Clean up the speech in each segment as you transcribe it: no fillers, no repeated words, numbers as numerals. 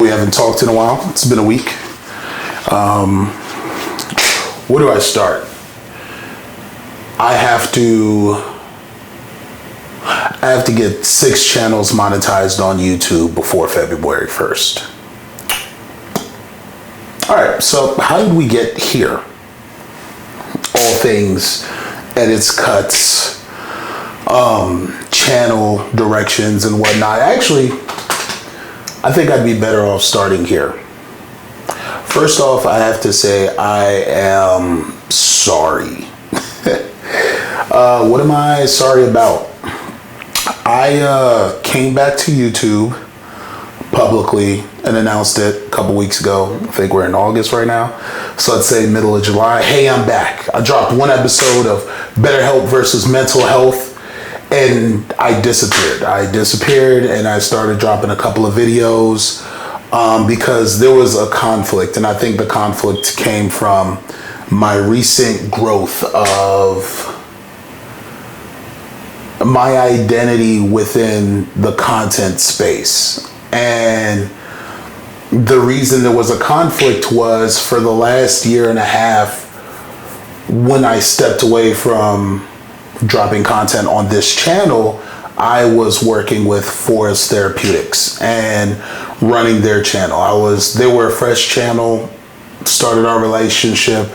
we haven't talked in a while. It's been a week. Where do I start? I have to get 6 channels monetized on YouTube before February 1st. All right, so how did we get here? All things, edits, cuts, channel directions and whatnot. Actually, I think I'd be better off starting here. First off, I have to say I am sorry. What am I sorry about? I came back to YouTube publicly and announced it a couple weeks ago. I think we're in August right now. So let's say middle of July. Hey, I'm back. I dropped one episode of Better Help versus Mental Health and I disappeared and I started dropping a couple of videos because there was a conflict, and I think the conflict came from my recent growth of my identity within the content space. And the reason there was a conflict was for the last year and a half when I stepped away from dropping content on this channel, I was working with Forest Therapeutics and running their channel. They were a fresh channel, started our relationship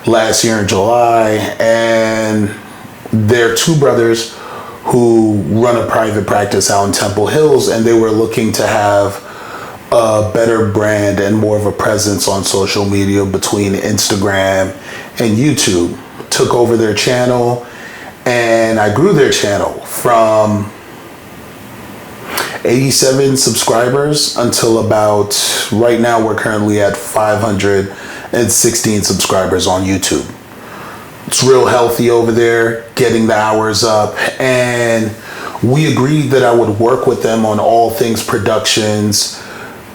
last year in July, and they're 2 brothers who run a private practice out in Temple Hills, and they were looking to have a better brand and more of a presence on social media between Instagram and YouTube. Took over their channel, and I grew their channel from 87 subscribers until about, right now we're currently at 516 subscribers on YouTube. It's real healthy over there, getting the hours up, and we agreed that I would work with them on all things productions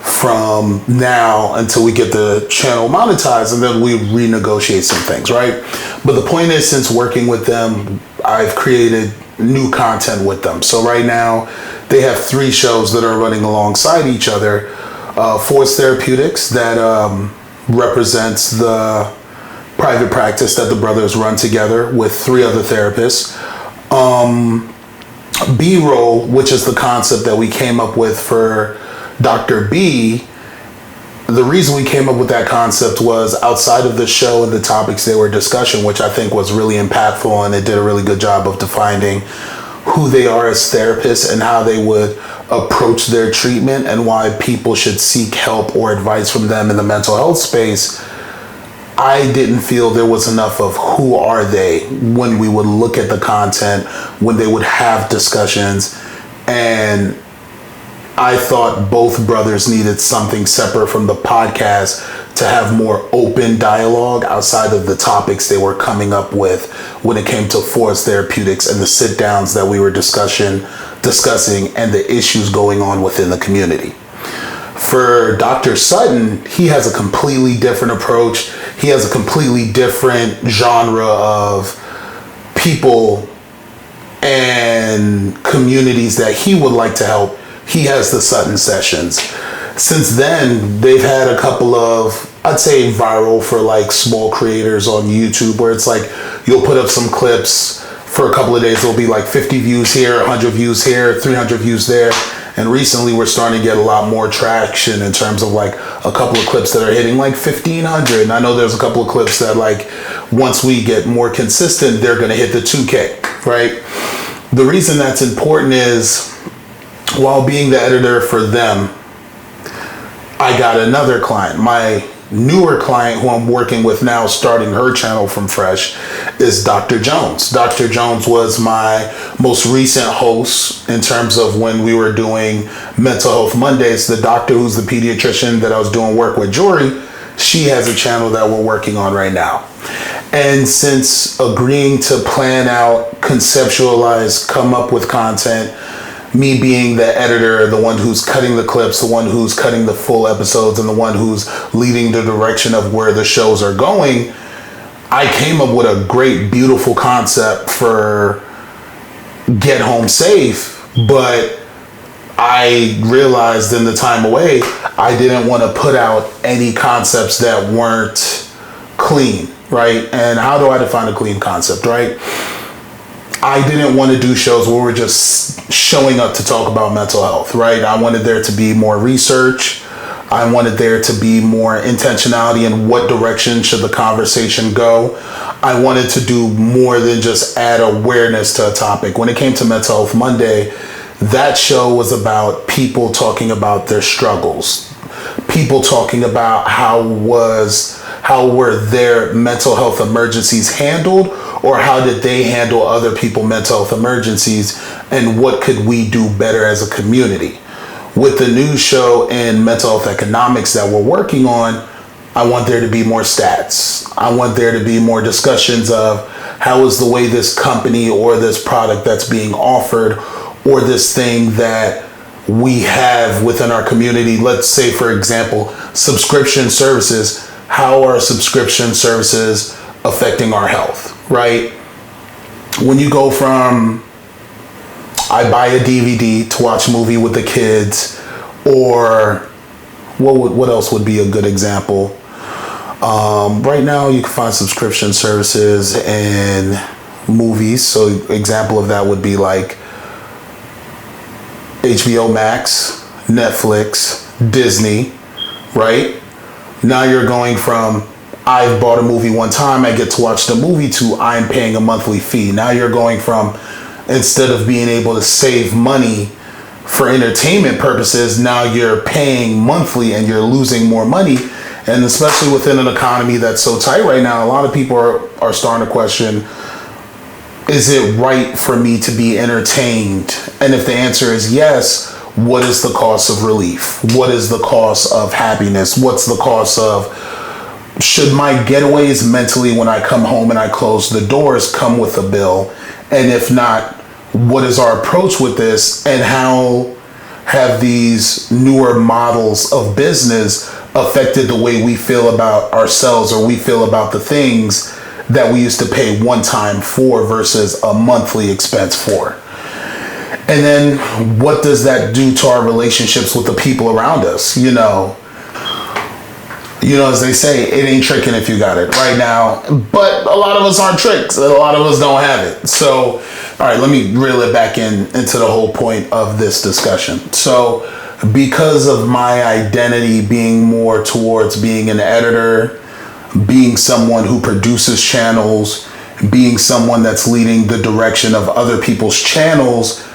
from now until we get the channel monetized, and then we renegotiate some things, right? But the point is, since working with them, I've created new content with them. So right now they have 3 shows that are running alongside each other. Force Therapeutics, that represents the private practice that the brothers run together with 3 other therapists. B-roll, which is the concept that we came up with for Dr. B. The reason we came up with that concept was outside of the show and the topics they were discussing, which I think was really impactful, and it did a really good job of defining who they are as therapists and how they would approach their treatment and why people should seek help or advice from them in the mental health space. I didn't feel there was enough of who are they when we would look at the content, when they would have discussions, and I thought both brothers needed something separate from the podcast to have more open dialogue outside of the topics they were coming up with when it came to Forest Therapeutics and the sit downs that we were discussing and the issues going on within the community. For Dr. Sutton, he has a completely different approach. He has a completely different genre of people and communities that he would like to help. He has the Sutton Sessions. Since then, they've had a couple of, I'd say viral for like small creators on YouTube, where it's like you'll put up some clips for a couple of days. There'll be like 50 views here, 100 views here, 300 views there. And recently we're starting to get a lot more traction in terms of like a couple of clips that are hitting like 1,500. And I know there's a couple of clips that like once we get more consistent, they're going to hit the 2K, right? The reason that's important is, while being the editor for them, I got another client. My newer client, who I'm working with now, starting her channel from fresh, is Dr. Jones. Dr. Jones was my most recent host in terms of when we were doing Mental Health Mondays. The doctor who's the pediatrician that I was doing work with, Jory, she has a channel that we're working on right now. And since agreeing to plan out, conceptualize, come up with content, me being the editor, the one who's cutting the clips, the one who's cutting the full episodes, and the one who's leading the direction of where the shows are going, I came up with a great, beautiful concept for Get Home Safe, but I realized in the time away, I didn't want to put out any concepts that weren't clean, right? And how do I define a clean concept, right? I didn't want to do shows where we're just showing up to talk about mental health, right? I wanted there to be more research. I wanted there to be more intentionality in what direction should the conversation go. I wanted to do more than just add awareness to a topic. When it came to Mental Health Monday, that show was about people talking about their struggles, people talking about how were their mental health emergencies handled, or how did they handle other people's mental health emergencies, and what could we do better as a community. With the new show in mental health economics that we're working on, I want there to be more stats. I want there to be more discussions of how is the way this company or this product that's being offered or this thing that we have within our community, let's say, for example, subscription services, how are subscription services affecting our health, right? When you go from, I buy a DVD to watch a movie with the kids, or what else would be a good example? Right now you can find subscription services and movies. So example of that would be like HBO Max, Netflix, Disney, right? Now you're going from, I've bought a movie one time, I get to watch the movie, to I'm paying a monthly fee. Now you're going from, instead of being able to save money for entertainment purposes, now you're paying monthly and you're losing more money. And especially within an economy that's so tight right now, a lot of people are starting to question, is it right for me to be entertained? And if the answer is yes, what is the cost of relief? What is the cost of happiness? What's the cost of, should my getaways mentally when I come home and I close the doors come with a bill? And if not, what is our approach with this? And how have these newer models of business affected the way we feel about ourselves, or we feel about the things that we used to pay one time for versus a monthly expense for? And then what does that do to our relationships with the people around us? You know, as they say, it ain't tricking if you got it right now. But a lot of us aren't tricks. A lot of us don't have it. So, all right, let me reel it back into the whole point of this discussion. So, because of my identity being more towards being an editor, being someone who produces channels, being someone that's leading the direction of other people's channels,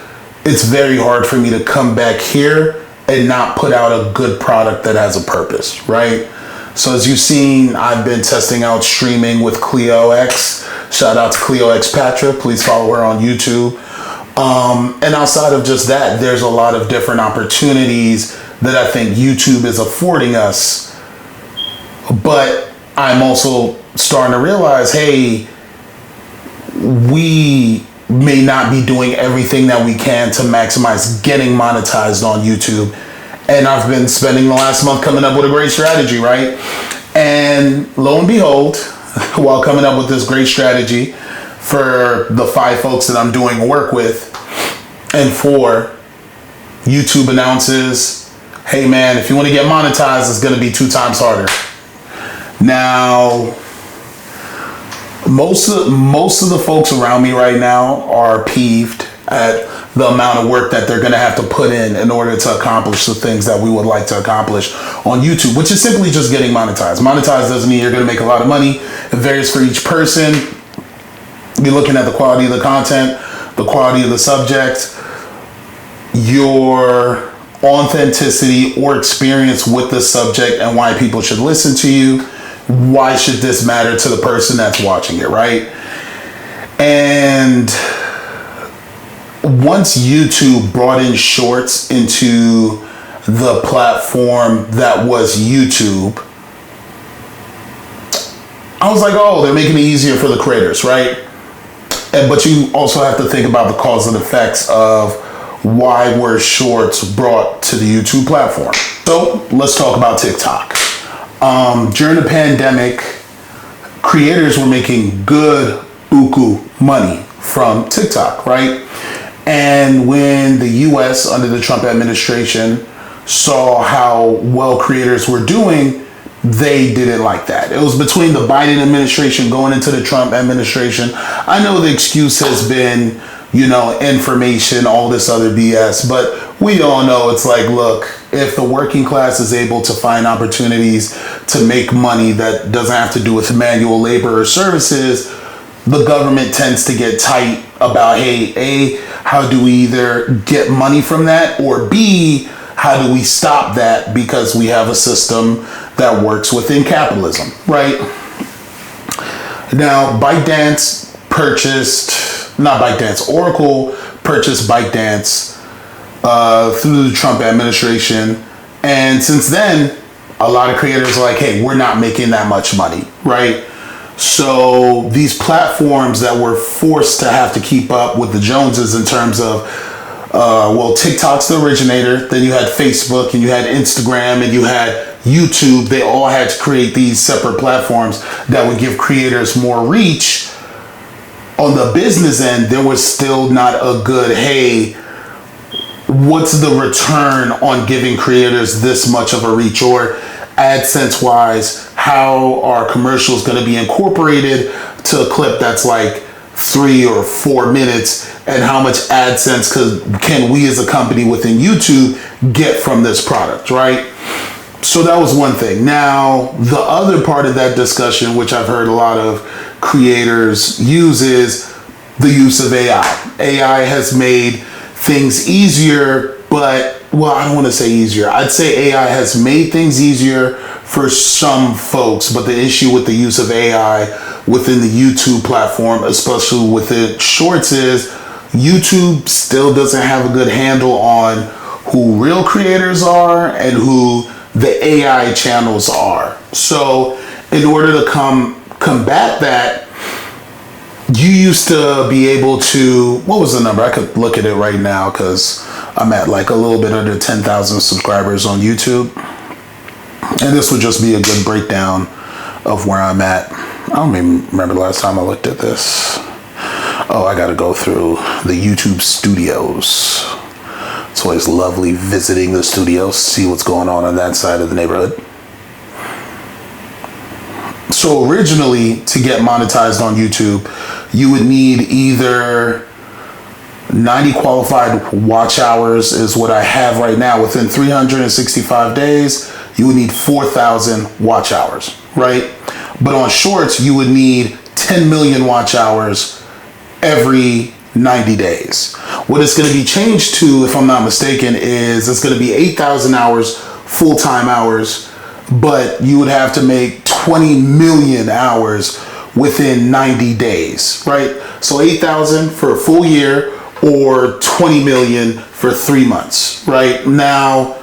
it's very hard for me to come back here and not put out a good product that has a purpose, right? So as you've seen, I've been testing out streaming with Cleo X. Shout out to Cleo X Patra. Please follow her on YouTube. And outside of just that, there's a lot of different opportunities that I think YouTube is affording us. But I'm also starting to realize, hey, we may not be doing everything that we can to maximize getting monetized on YouTube. And I've been spending the last month coming up with a great strategy, right? And lo and behold, while coming up with this great strategy for the 5 folks that I'm doing work with, and 4, YouTube announces, hey man, if you want to get monetized, it's going to be 2 times harder. Now, most of the folks around me right now are peeved at the amount of work that they're going to have to put in order to accomplish the things that we would like to accomplish on YouTube, which is simply just getting monetized. Monetized doesn't mean you're going to make a lot of money. It varies for each person. You're looking at the quality of the content, the quality of the subject, your authenticity or experience with the subject, and why people should listen to you. Why should this matter to the person that's watching it, right? And once YouTube brought in shorts into the platform that was YouTube, I was like, oh, they're making it easier for the creators, right? But you also have to think about the cause and effects of why were shorts brought to the YouTube platform. So let's talk about TikTok. During the pandemic, creators were making good buku money from TikTok, right? And when the US under the Trump administration saw how well creators were doing, they didn't like that. It was between the Biden administration going into the Trump administration. I know the excuse has been, information, all this other BS, but we all know it's like, look, if the working class is able to find opportunities to make money that doesn't have to do with manual labor or services, the government tends to get tight about, hey, A, how do we either get money from that, or B, how do we stop that because we have a system that works within capitalism, right? Now, Oracle purchased ByteDance through the Trump administration. And since then, a lot of creators are like, hey, we're not making that much money, right? So these platforms that were forced to have to keep up with the Joneses in terms of, TikTok's the originator, then you had Facebook and you had Instagram and you had YouTube. They all had to create these separate platforms that would give creators more reach. On the business end, there was still not a good, hey, what's the return on giving creators this much of a reach? Or AdSense wise, how are commercials going to be incorporated to a clip that's like 3 or 4 minutes, and how much AdSense can we as a company within YouTube get from this product, right? So that was one thing. Now, the other part of that discussion, which I've heard a lot of creators use, is the use of AI. AI has made things easier, but, I don't want to say easier. I'd say AI has made things easier for some folks, but the issue with the use of AI within the YouTube platform, especially with the shorts, is YouTube still doesn't have a good handle on who real creators are and who the AI channels are. So in order to combat that, you used to be able to, what was the number? I could look at it right now because I'm at like a little bit under 10,000 subscribers on YouTube. And this would just be a good breakdown of where I'm at. I don't even remember the last time I looked at this. Oh, I got to go through the YouTube studios. It's always lovely visiting the studios, see what's going on that side of the neighborhood. So originally, to get monetized on YouTube, you would need either 90 qualified watch hours is what I have right now. Within 365 days, you would need 4,000 watch hours, right? But on shorts, you would need 10 million watch hours every 90 days. What it's going to be changed to, if I'm not mistaken, is it's going to be 8,000 hours, full-time hours, but you would have to make 20 million hours within 90 days, right? So 8,000 for a full year or 20 million for 3 months, right? Now,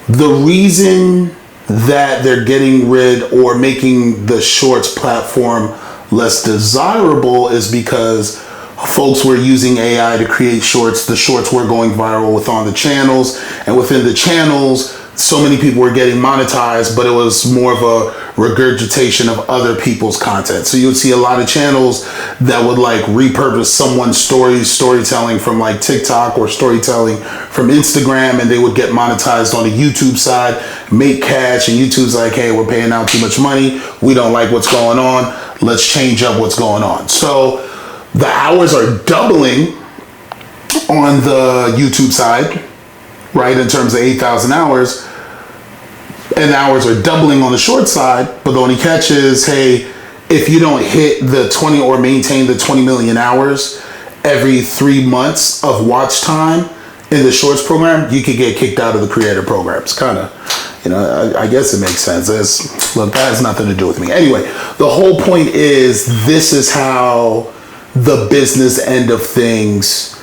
the reason that they're getting rid or making the shorts platform less desirable is because folks were using AI to create shorts. The shorts were going viral on the channels, and within the channels, so many people were getting monetized, but it was more of a regurgitation of other people's content. So you would see a lot of channels that would like repurpose someone's storytelling from like TikTok or storytelling from Instagram, and they would get monetized on the YouTube side, make cash, and YouTube's like, hey, we're paying out too much money. We don't like what's going on. Let's change up what's going on. So the hours are doubling on the YouTube side, right, in terms of 8,000 hours, and the hours are doubling on the short side. But the only catch is, hey, if you don't hit the 20 or maintain the 20 million hours every 3 months of watch time in the shorts program, you could get kicked out of the creator programs. Kind of, I guess it makes sense. Look, that has nothing to do with me. Anyway, the whole point is, this is how the business end of things,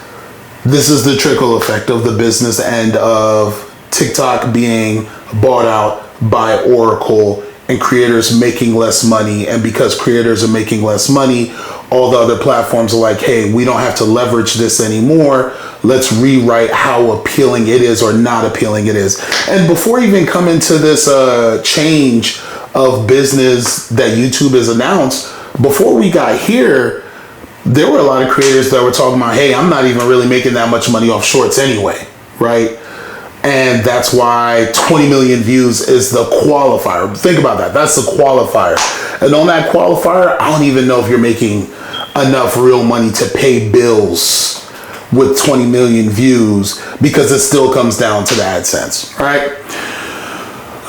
this is the trickle effect of the business end of TikTok being bought out by Oracle and creators making less money. And because creators are making less money, all the other platforms are like, hey, we don't have to leverage this anymore. Let's rewrite how appealing it is or not appealing it is. And before even coming to this change of business that YouTube has announced, before we got here, there were a lot of creators that were talking about, hey, I'm not even really making that much money off shorts anyway, right? And that's why 20 million views is the qualifier. Think about that. That's the qualifier. And on that qualifier, I don't even know if you're making enough real money to pay bills with 20 million views, because it still comes down to the AdSense, right?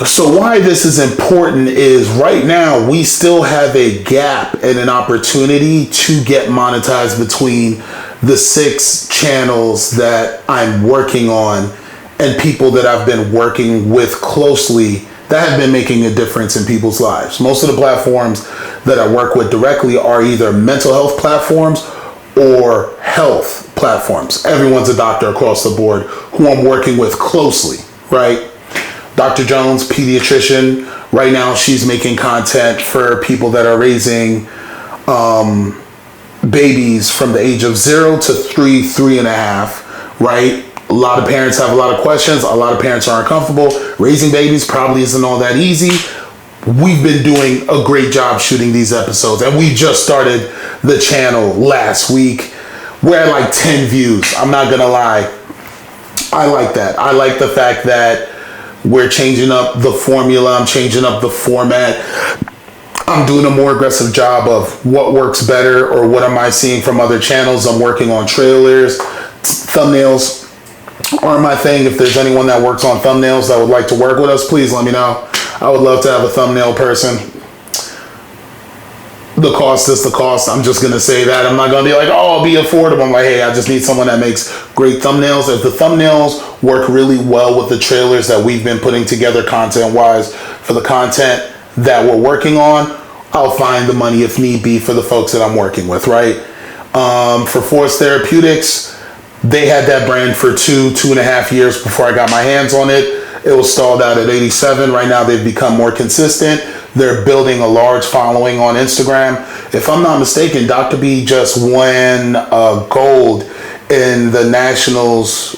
So why this is important is right now we still have a gap and an opportunity to get monetized between the 6 channels that I'm working on and people that I've been working with closely that have been making a difference in people's lives. Most of the platforms that I work with directly are either mental health platforms or health platforms. Everyone's a doctor across the board who I'm working with closely, right? Dr. Jones, pediatrician, right now she's making content for people that are raising babies from the age of 0 to 3, 3.5, right? A lot of parents have a lot of questions. A lot of parents aren't comfortable. Raising babies probably isn't all that easy. We've been doing a great job shooting these episodes, and we just started the channel last week. We're at like 10 views. I'm not gonna lie. I like that. I like the fact that we're changing up the formula. I'm changing up the format. I'm doing a more aggressive job of what works better, or what am I seeing from other channels. I'm working on trailers, thumbnails are my thing. If there's anyone that works on thumbnails that would like to work with us, please let me know. I would love to have a thumbnail person. The cost is the cost. I'm just going to say that. I'm not going to be like, oh, it'll be affordable. I'm like, hey, I just need someone that makes great thumbnails. If the thumbnails work really well with the trailers that we've been putting together content-wise for the content that we're working on, I'll find the money if need be for the folks that I'm working with, right? For Force Therapeutics, they had that brand for 2.5 years before I got my hands on it. It was stalled out at 87. Right now, they've become more consistent. They're building a large following on Instagram. If I'm not mistaken, Dr. B just won gold in the nationals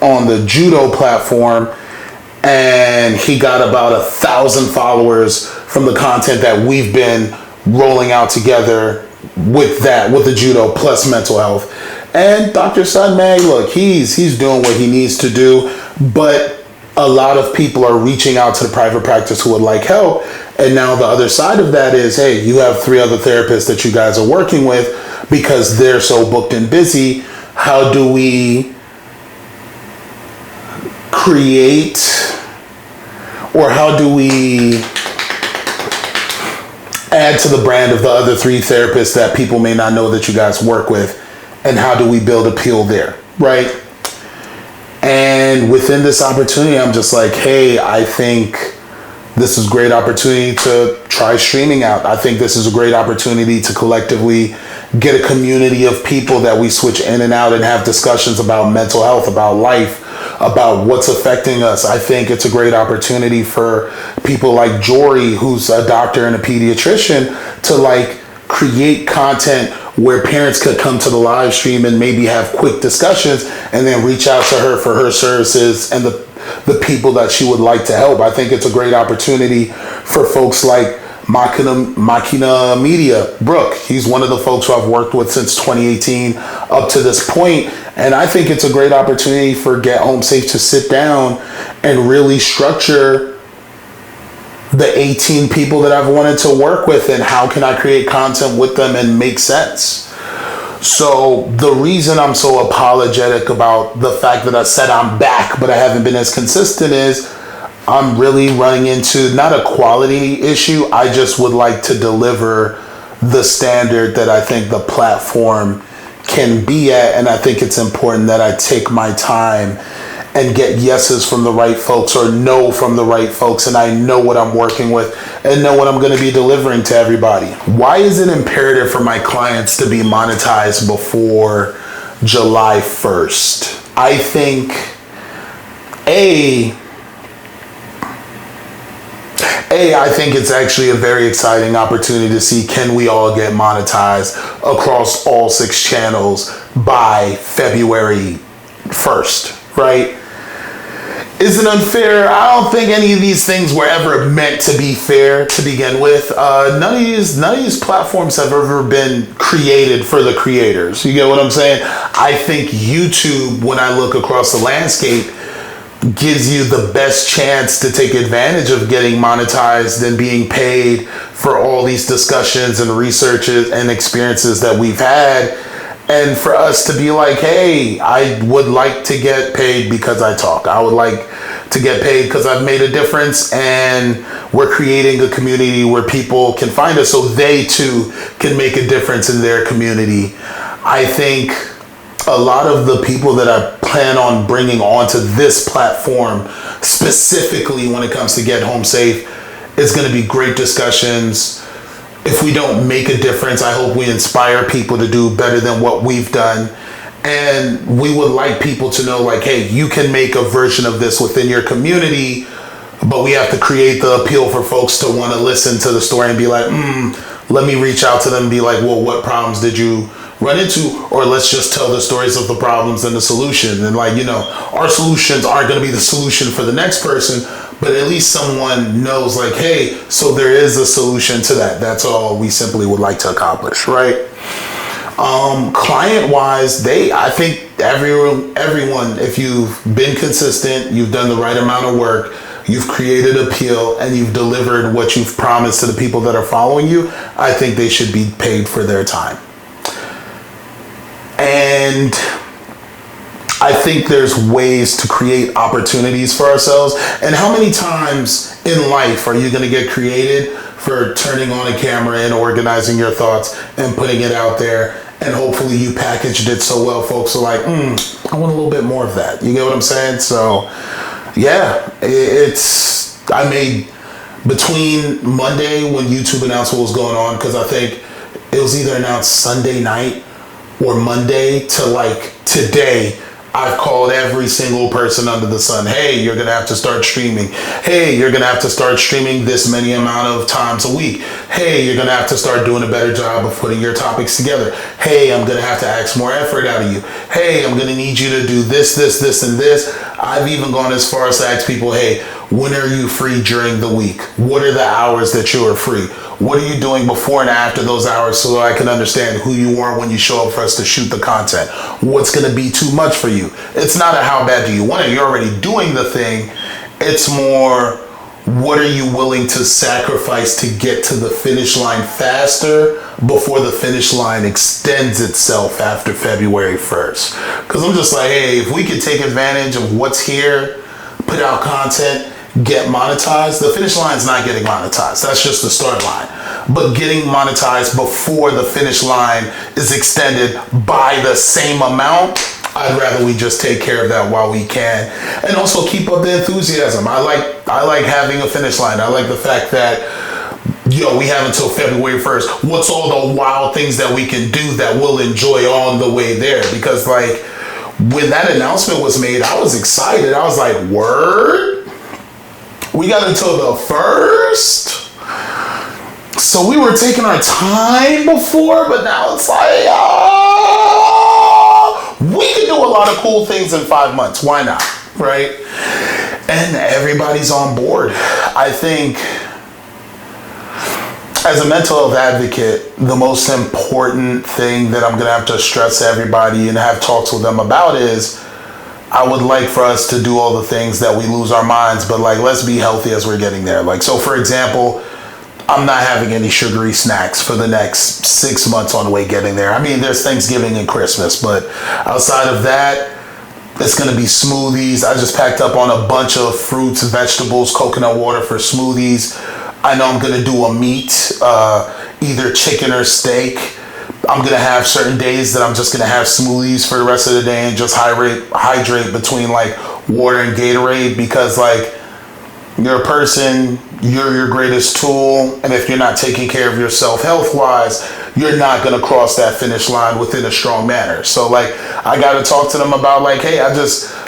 on the judo platform, and he got about 1,000 followers from the content that we've been rolling out together with the judo plus mental health. And Dr. Sunmay, look, he's doing what he needs to do, but a lot of people are reaching out to the private practice who would like help. And now the other side of that is, hey, you have 3 other therapists that you guys are working with because they're so booked and busy. How do we create, or how do we add to the brand of the other 3 therapists that people may not know that you guys work with? And how do we build appeal there, right? And within this opportunity, I'm just like, hey, I think this is a great opportunity to try streaming out. I think this is a great opportunity to collectively get a community of people that we switch in and out and have discussions about mental health, about life, about what's affecting us. I think it's a great opportunity for people like Jory, who's a doctor and a pediatrician, to like create content where parents could come to the live stream and maybe have quick discussions and then reach out to her for her services and the people that she would like to help. I think it's a great opportunity for folks like Machina Media. Brooke, he's one of the folks who I've worked with since 2018 up to this point. And I think it's a great opportunity for Get Home Safe to sit down and really structure the 18 people that I've wanted to work with and how can I create content with them and make sense. So the reason I'm so apologetic about the fact that I said I'm back but I haven't been as consistent is I'm really running into not a quality issue. I just would like to deliver the standard that I think the platform can be at, and I think it's important that I take my time and get yeses from the right folks or no from the right folks, and I know what I'm working with and know what I'm going to be delivering to everybody. Why is it imperative for my clients to be monetized before July 1st? I think I think it's actually a very exciting opportunity to see, can we all get monetized across all 6 channels by February 1st, right? Is it unfair? I don't think any of these things were ever meant to be fair to begin with. None of these platforms have ever been created for the creators. You get what I'm saying? I think YouTube, when I look across the landscape, gives you the best chance to take advantage of getting monetized and being paid for all these discussions and researches and experiences that we've had. And for us to be like, hey, I would like to get paid because I talk. I would like to get paid because I've made a difference, and we're creating a community where people can find us so they too can make a difference in their community. I think a lot of the people that I plan on bringing onto this platform, specifically when it comes to Get Home Safe, is going to be great discussions. If we don't make a difference, I hope we inspire people to do better than what we've done. And we would like people to know, like, hey, you can make a version of this within your community, but we have to create the appeal for folks to want to listen to the story and be like, let me reach out to them and be like, well, what problems did you run into? Or let's just tell the stories of the problems and the solution. And like, our solutions aren't going to be the solution for the next person, but at least someone knows, like, hey, so there is a solution to that. That's all we simply would like to accomplish, right? Client-wise, I think everyone, if you've been consistent, you've done the right amount of work, you've created appeal, and you've delivered what you've promised to the people that are following you, I think they should be paid for their time. And I think there's ways to create opportunities for ourselves. And how many times in life are you going to get created for turning on a camera and organizing your thoughts and putting it out there? And hopefully you packaged it so well folks are like, I want a little bit more of that. You get what I'm saying? So yeah, I made, between Monday when YouTube announced what was going on, because I think it was either announced Sunday night or Monday, to like today, I've called every single person under the sun. Hey, you're going to have to start streaming. Hey, you're going to have to start streaming this many amount of times a week. Hey, you're going to have to start doing a better job of putting your topics together. Hey, I'm going to have to ask more effort out of you. Hey, I'm going to need you to do this, and this. I've even gone as far as to ask people, hey, when are you free during the week? What are the hours that you are free? What are you doing before and after those hours so I can understand who you are when you show up for us to shoot the content? What's going to be too much for you? It's not a how bad do you want it. You're already doing the thing. It's more, what are you willing to sacrifice to get to the finish line faster before the finish line extends itself after February 1st? Because I'm just like, hey, if we could take advantage of what's here, put out content, get monetized. The finish line is not getting monetized. That's just the start line. But getting monetized before the finish line is extended by the same amount, I'd rather we just take care of that while we can. And also keep up the enthusiasm. I like having a finish line. I like the fact that, we have until February 1st. What's all the wild things that we can do that we'll enjoy on the way there? Because like, when that announcement was made, I was excited. I was like, word? We got until the 1st? So we were taking our time before, but now it's like, we can do a lot of cool things in 5 months. Why not? Right? And everybody's on board. I think as a mental health advocate, the most important thing that I'm going to have to stress to everybody and have talks with them about is, I would like for us to do all the things that we lose our minds, but like, let's be healthy as we're getting there. Like, so for example, I'm not having any sugary snacks for the next 6 months on the way getting there. I mean, there's Thanksgiving and Christmas, but outside of that, it's going to be smoothies. I just packed up on a bunch of fruits, vegetables, coconut water for smoothies. I know I'm going to do a meat, either chicken or steak. I'm going to have certain days that I'm just going to have smoothies for the rest of the day and just hydrate between like water and Gatorade, because like, you're a person, you're your greatest tool. And if you're not taking care of yourself health-wise, you're not going to cross that finish line within a strong manner. So like, I got to talk to them about like, hey,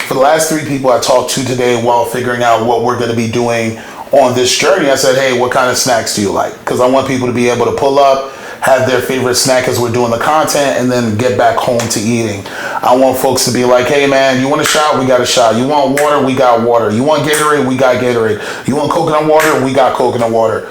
for the last 3 people I talked to today while figuring out what we're going to be doing on this journey, I said, hey, what kind of snacks do you like? Because I want people to be able to pull up, have their favorite snack as we're doing the content, and then get back home to eating. I want folks to be like, hey man, you want a shot? We got a shot. You want water? We got water. You want Gatorade? We got Gatorade. You want coconut water? We got coconut water.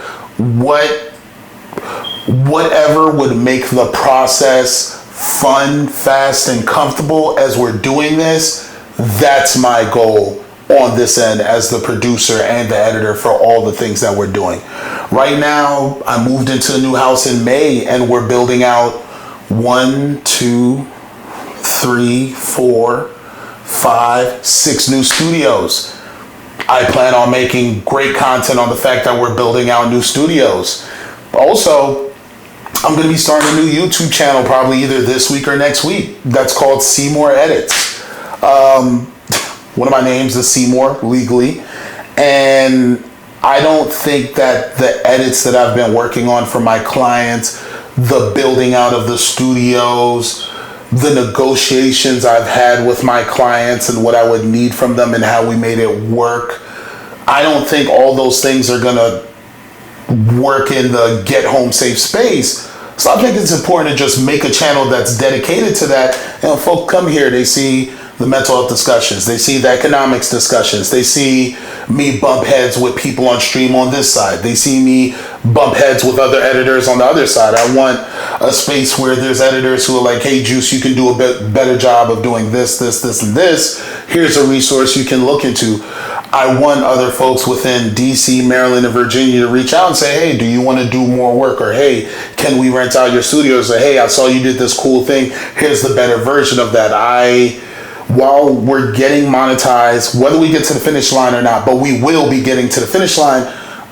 Whatever would make the process fun, fast, and comfortable as we're doing this, that's my goal on this end as the producer and the editor for all the things that we're doing. Right now, I moved into a new house in May, and we're building out 1, 2, 3, 4, 5, 6 new studios. I plan on making great content on the fact that we're building out new studios. Also, I'm going to be starting a new YouTube channel probably either this week or next week. That's called Seymour Edits. One of my names is Seymour legally. And I don't think that the edits that I've been working on for my clients, the building out of the studios, the negotiations I've had with my clients and what I would need from them and how we made it work, I don't think all those things are gonna work in the get home safe space. So I think it's important to just make a channel that's dedicated to that. And folks come here, they see the mental health discussions, they see the economics discussions, they see me bump heads with people on stream on this side, they see me bump heads with other editors on the other side. I want a space where there's editors who are like, hey Juice, you can do a better job of doing this, and this. Here's a resource you can look into. I want other folks within DC, Maryland, and Virginia to reach out and say, hey, do you want to do more work? Or hey, can we rent out your studios? Or hey, I saw you did this cool thing, here's the better version of that. While we're getting monetized, whether we get to the finish line or not, but we will be getting to the finish line,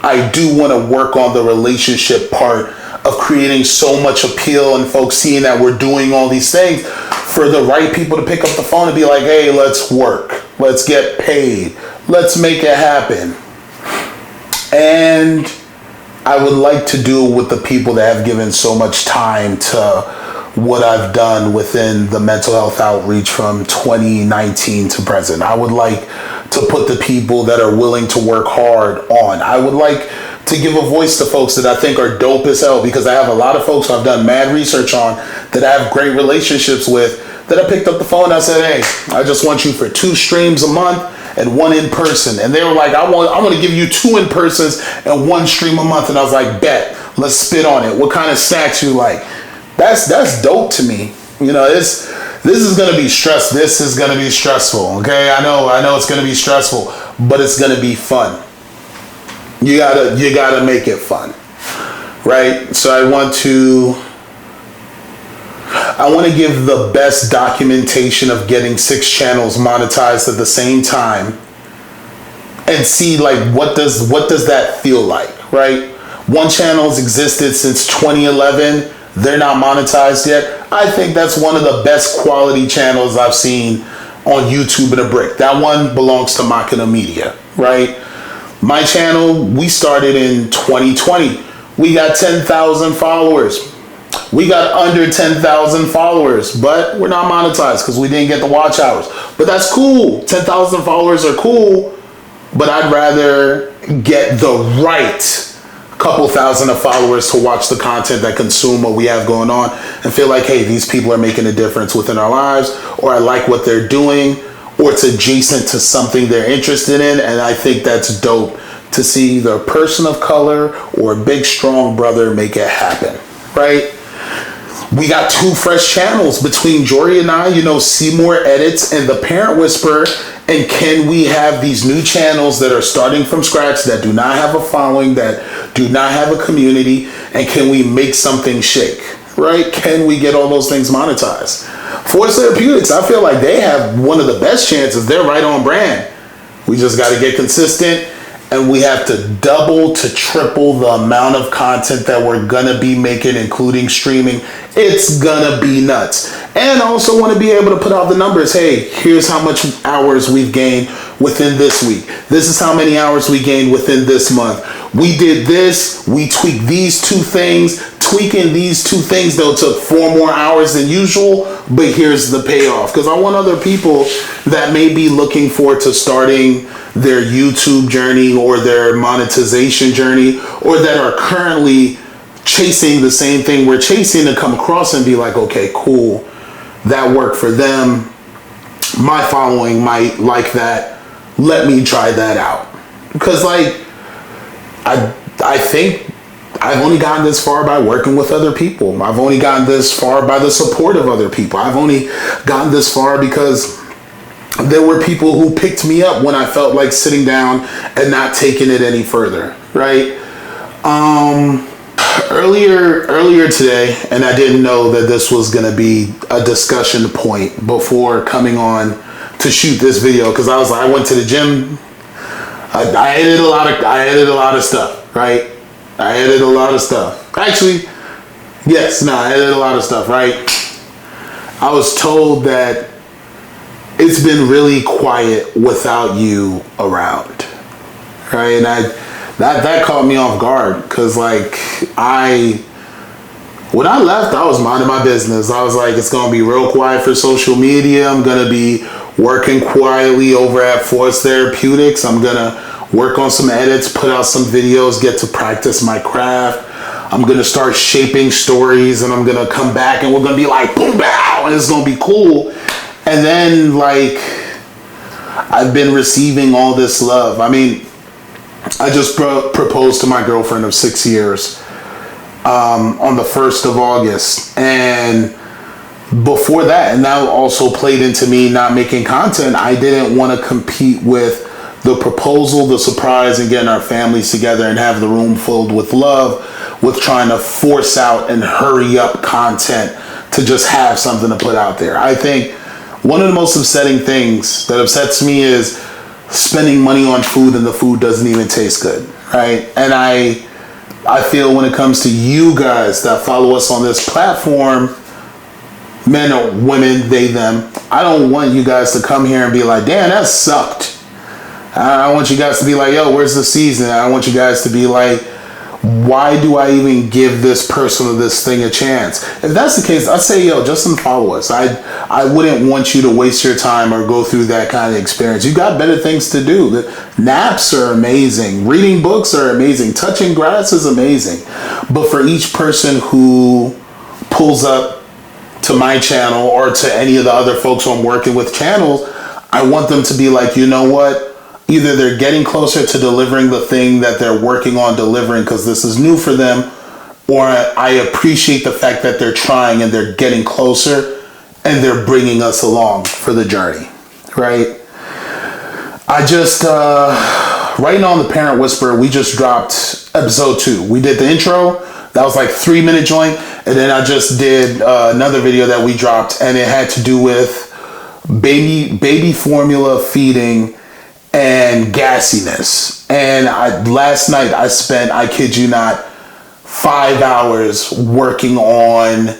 I do want to work on the relationship part of creating so much appeal and folks seeing that we're doing all these things for the right people to pick up the phone and be like, hey, let's work, let's get paid, let's make it happen. And I would like to do it with the people that have given so much time to what I've done within the mental health outreach from 2019 to present. I would like to put the people that are willing to work hard on. I would like to give a voice to folks that I think are dope as hell, because I have a lot of folks I've done mad research on that I have great relationships with, that I picked up the phone and I said, hey, I just want you for 2 streams a month and 1 in person. And they were like, I want to give you 2 in persons and 1 stream a month. And I was like, bet, let's spit on it. What kind of snacks you like? That's dope to me. You know, this is gonna be stress. This is gonna be stressful. Okay, I know it's gonna be stressful, but it's gonna be fun. You gotta make it fun, right? So I want to give the best documentation of getting 6 channels monetized at the same time, and see like what does that feel like, right? 1 channel's existed since 2011. They're not monetized yet. I think that's one of the best quality channels I've seen on YouTube in a brick. That one belongs to Machina Media, right? My channel, we started in 2020. We got 10,000 followers. We got under 10,000 followers, but we're not monetized because we didn't get the watch hours. But that's cool. 10,000 followers are cool, but I'd rather get the right couple thousand of followers to watch the content, that consume what we have going on, and feel like, hey, these people are making a difference within our lives, or I like what they're doing, or it's adjacent to something they're interested in. And I think that's dope to see either a person of color or a big strong brother make it happen, right? We got 2 fresh channels between Jory and I, Seymour Edits and The Parent Whisperer. And can we have these new channels that are starting from scratch, that do not have a following, that do not have a community, and can we make something shake, right? Can we get all those things monetized? Force Therapeutics, I feel like they have one of the best chances. They're right on brand. We just got to get consistent, and we have to double to triple the amount of content that we're gonna be making, including streaming. It's gonna be nuts. And I also want to be able to put out the numbers. Hey, here's how much hours we've gained within this week. This is how many hours we gained within this month. We did this, we tweaked these 2 things. Tweaking these 2 things though took 4 more hours than usual, but here's the payoff. Because I want other people that may be looking forward to starting their YouTube journey or their monetization journey, or that are currently chasing the same thing we're chasing, to come across and be like, okay, cool, that worked for them. My following might like that. Let me try that out. Because like, I think I've only gotten this far by working with other people. I've only gotten this far by the support of other people. I've only gotten this far because there were people who picked me up when I felt like sitting down and not taking it any further, right? Earlier today, and I didn't know that this was going to be a discussion point before coming on to shoot this video, because I went to the gym. I edited a lot of stuff, right? I edited a lot of stuff. Actually, yes, no, I edited a lot of stuff, right? I was told that it's been really quiet without you around, right? And that caught me off guard, because when I left, I was minding my business. I was like, it's gonna be real quiet for social media. I'm gonna be working quietly over at Force Therapeutics. I'm gonna work on some edits, put out some videos, get to practice my craft. I'm gonna start shaping stories, and I'm gonna come back and we're gonna be like, boom, bow, and it's gonna be cool. And then I've been receiving all this love. I mean, I just proposed to my girlfriend of 6 years on the 1st of August. And before that, and that also played into me not making content, I didn't want to compete with the proposal, the surprise, and getting our families together and have the room filled with love, with trying to force out and hurry up content to just have something to put out there. I think one of the most upsetting things that upsets me is spending money on food and the food doesn't even taste good, right? And I feel when it comes to you guys that follow us on this platform, men or women, they, them, I don't want you guys to come here and be like, damn, that sucked. I want you guys to be like, yo, where's the season? I want you guys to be like, why do I even give this person or this thing a chance? If that's the case, I'd say, yo, just unfollow us. I wouldn't want you to waste your time or go through that kind of experience. You got better things to do. The naps are amazing. Reading books are amazing. Touching grass is amazing. But for each person who pulls up to my channel or to any of the other folks who I'm working with channels, I want them to be like, you know what? Either they're getting closer to delivering the thing that they're working on delivering because this is new for them, or I appreciate the fact that they're trying and they're getting closer and they're bringing us along for the journey, right? I just, right now on The Parent Whisperer, we just dropped episode 2. We did the intro. That was like 3-minute joint. And then I just did another video that we dropped, and it had to do with baby formula feeding and gassiness. And last night I spent, I kid you not, 5 hours working on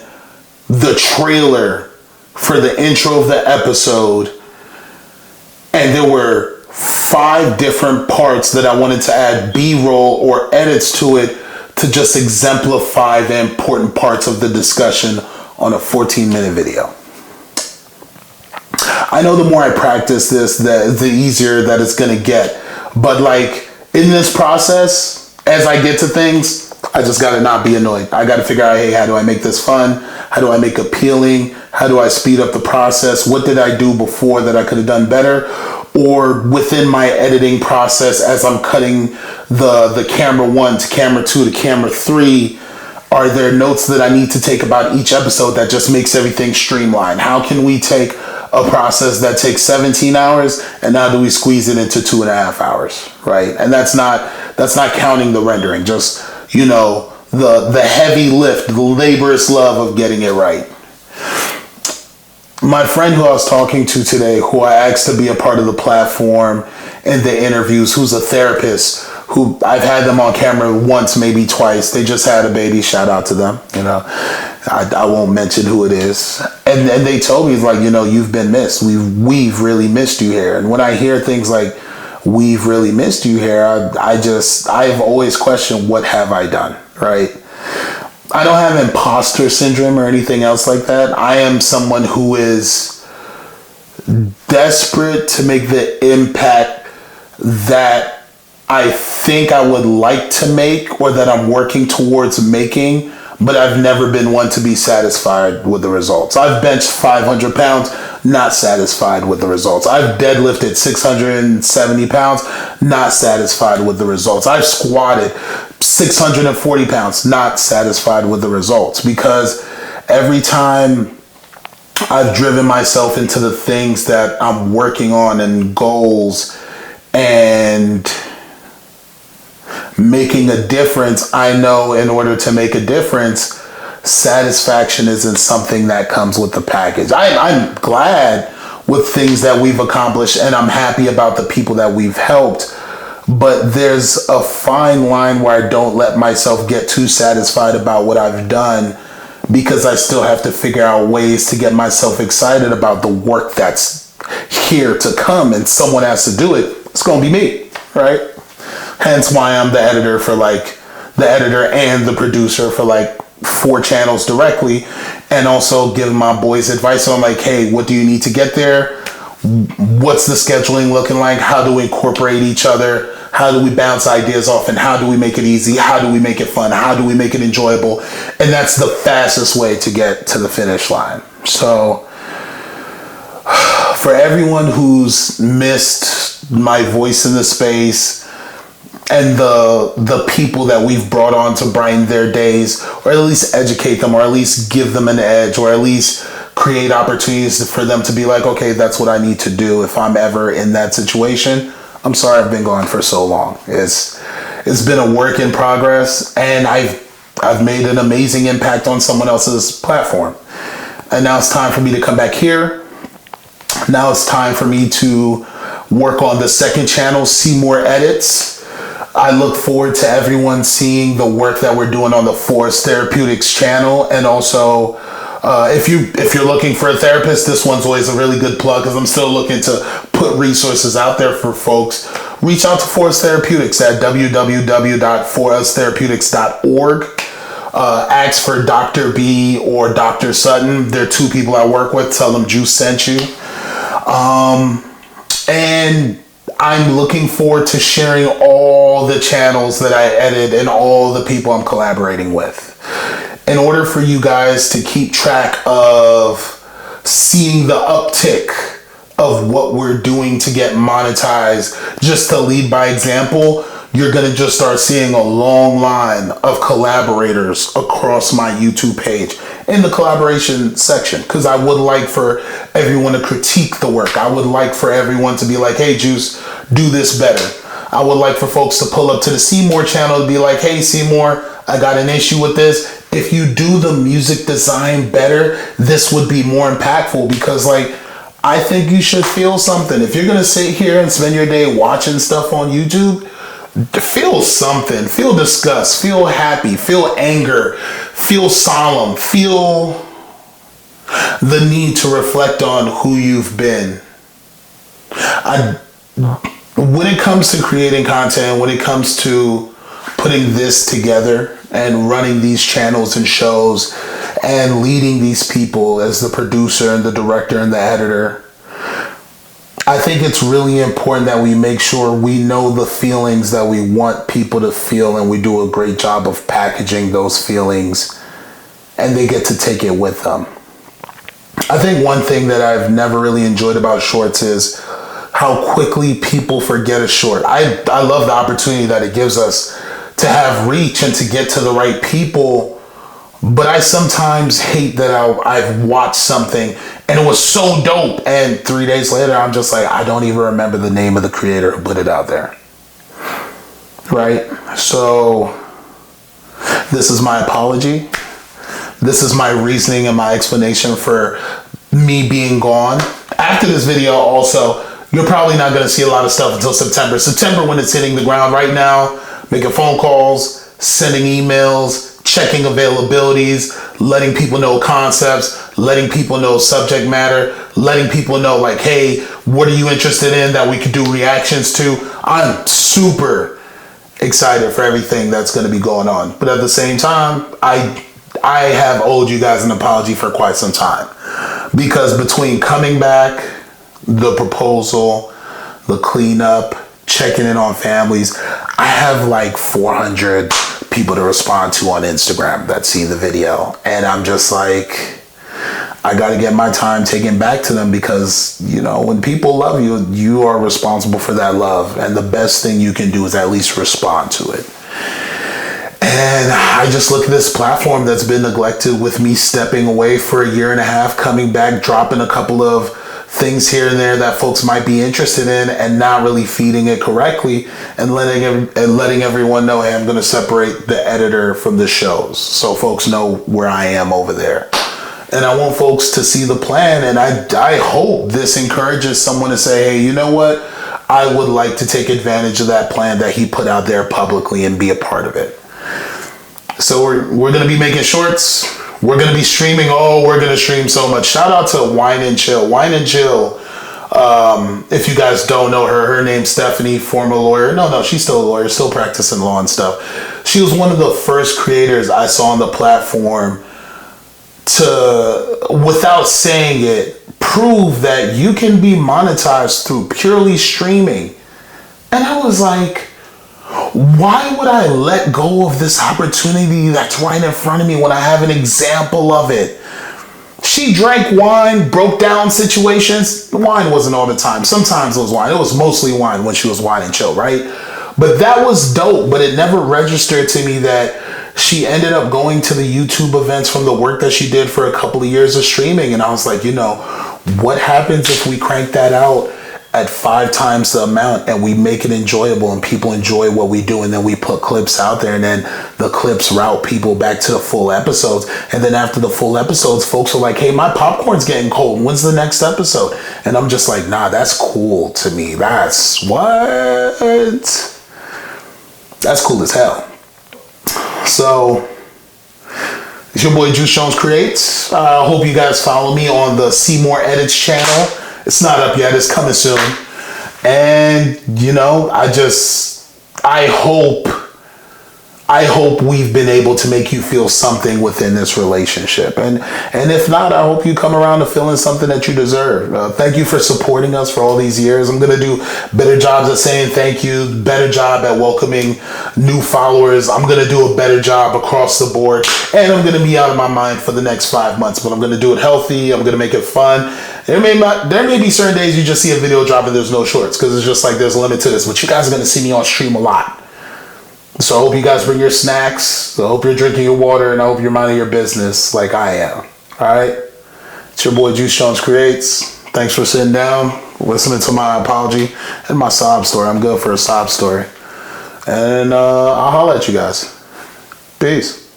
the trailer for the intro of the episode. And there were 5 different parts that I wanted to add B-roll or edits to it to just exemplify the important parts of the discussion on a 14-minute video. I know the more I practice this, the easier that it's going to get. But in this process, as I get to things, I just got to not be annoyed. I got to figure out, hey, how do I make this fun? How do I make appealing? How do I speed up the process? What did I do before that I could have done better? Or within my editing process, as I'm cutting the camera 1 to camera 2 to camera 3, are there notes that I need to take about each episode that just makes everything streamlined? How can we take a process that takes 17 hours and how do we squeeze it into 2.5 hours, right? And that's not counting the rendering, just, the heavy lift, the laborious love of getting it right. My friend who I was talking to today, who I asked to be a part of the platform in the interviews, who's a therapist, who I've had them on camera once, maybe twice. They just had a baby. Shout out to them. I won't mention who it is. And they told me, you've been missed. We've really missed you here. And when I hear things like, we've really missed you here, I've always questioned, what have I done, right? I don't have imposter syndrome or anything else like that. I am someone who is desperate to make the impact that I think I would like to make or that I'm working towards making, but I've never been one to be satisfied with the results. I've benched 500 pounds, not satisfied with the results. I've deadlifted 670 pounds, not satisfied with the results. I've squatted 640 pounds, not satisfied with the results, because every time I've driven myself into the things that I'm working on and goals and making a difference. I know in order to make a difference, satisfaction isn't something that comes with the package. I'm glad with things that we've accomplished, and I'm happy about the people that we've helped. But there's a fine line where I don't let myself get too satisfied about what I've done, because I still have to figure out ways to get myself excited about the work that's here to come, and someone has to do it. It's going to be me, right? Hence why I'm the editor and the producer for like 4 channels directly, and also give my boys advice on like, hey, what do you need to get there? What's the scheduling looking like? How do we incorporate each other? How do we bounce ideas off, and how do we make it easy? How do we make it fun? How do we make it enjoyable? And that's the fastest way to get to the finish line. So for everyone who's missed my voice in the space and the people that we've brought on to brighten their days, or at least educate them, or at least give them an edge, or at least create opportunities for them to be like, okay, that's what I need to do if I'm ever in that situation. I'm sorry I've been gone for so long. It's been a work in progress, and I've made an amazing impact on someone else's platform. And now it's time for me to come back here. Now it's time for me to work on the second channel, see more edits. I look forward to everyone seeing the work that we're doing on the Forest Therapeutics channel. And also, if you're looking for a therapist, this one's always a really good plug, because I'm still looking to put resources out there for folks. Reach out to Forest Therapeutics at www.foresttherapeutics.org. Ask for Dr. B or Dr. Sutton. They're 2 people I work with. Tell them Juice sent you. And I'm looking forward to sharing all the channels that I edit and all the people I'm collaborating with, in order for you guys to keep track of seeing the uptick of what we're doing to get monetized. Just to lead by example, you're going to just start seeing a long line of collaborators across my YouTube page in the collaboration section, because I would like for everyone to critique the work. I would like for everyone to be like, hey, Juice, do this better. I would like for folks to pull up to the Seymour channel to be like, hey, Seymour, I got an issue with this. If you do the music design better, this would be more impactful, because like, I think you should feel something. If you're going to sit here and spend your day watching stuff on YouTube, feel something. Feel disgust, feel happy, feel anger, feel solemn, feel the need to reflect on who you've been. When it comes to creating content, when it comes to putting this together and running these channels and shows and leading these people as the producer and the director and the editor, I think it's really important that we make sure we know the feelings that we want people to feel, and we do a great job of packaging those feelings, and they get to take it with them. I think one thing that I've never really enjoyed about shorts is how quickly people forget a short. I love the opportunity that it gives us to have reach and to get to the right people, but I sometimes hate that I've watched something and it was so dope, and 3 days later I'm just like, I don't even remember the name of the creator who put it out there. Right? So this is my apology. This is my reasoning and my explanation for me being gone. After this video also, you're probably not going to see a lot of stuff until September. September, when it's hitting the ground. Right now, making phone calls, sending emails, checking availabilities, letting people know concepts, letting people know subject matter, letting people know like, hey, what are you interested in that we could do reactions to? I'm super excited for everything that's going to be going on. But at the same time, I have owed you guys an apology for quite some time, because between coming back, the proposal, the cleanup, checking in on families, I have like 400 people to respond to on Instagram that see the video, and I'm just like, I got to get my time taken back to them, because you know, when people love you, you are responsible for that love, and the best thing you can do is at least respond to it. And I I just look at this platform that's been neglected, with me stepping away for a year and a half, coming back, dropping a couple of things here and there that folks might be interested in, and not really feeding it correctly, and letting everyone know, hey, I'm going to separate the editor from the shows, so folks know where I am over there. And I want folks to see the plan, and I hope this encourages someone to say, hey, you know what? I would like to take advantage of that plan that he put out there publicly and be a part of it. So we're going to be making shorts. We're going to be streaming. Oh, we're going to stream so much. Shout out to Wine and Chill. Wine and Chill, if you guys don't know her, her name's Stephanie, former lawyer. No, she's still a lawyer, still practicing law and stuff. She was one of the first creators I saw on the platform to, without saying it, prove that you can be monetized through purely streaming. And I was like, why would I let go of this opportunity that's right in front of me when I have an example of it? She drank wine, broke down situations. Wine wasn't all the time. Sometimes it was wine. It was mostly wine when she was Wine and Chill, right? But that was dope. But it never registered to me that she ended up going to the YouTube events from the work that she did for a couple of years of streaming. And I was like, what happens if we crank that out at 5 times the amount and we make it enjoyable and people enjoy what we do, and then we put clips out there, and then the clips route people back to the full episodes, and then after the full episodes folks are like, hey, my popcorn's getting cold, when's the next episode? And I'm just like, nah, that's cool to me. That's cool as hell. So it's your boy Juice Jones Creates. I hope you guys follow me on the Seymour Edits channel. It's not up yet. It's coming soon. And, I hope we've been able to make you feel something within this relationship. And if not, I hope you come around to feeling something that you deserve. Thank you for supporting us for all these years. I'm going to do better jobs at saying thank you, better job at welcoming new followers. I'm going to do a better job across the board. And I'm going to be out of my mind for the next 5 months, but I'm going to do it healthy. I'm going to make it fun. There may be certain days you just see a video drop and there's no shorts, because it's just like there's a limit to this. But you guys are going to see me on stream a lot. So I hope you guys bring your snacks. I hope you're drinking your water, and I hope you're minding your business like I am. All right? It's your boy Juice Jones Creates. Thanks for sitting down, listening to my apology and my sob story. I'm good for a sob story. And I'll holler at you guys. Peace.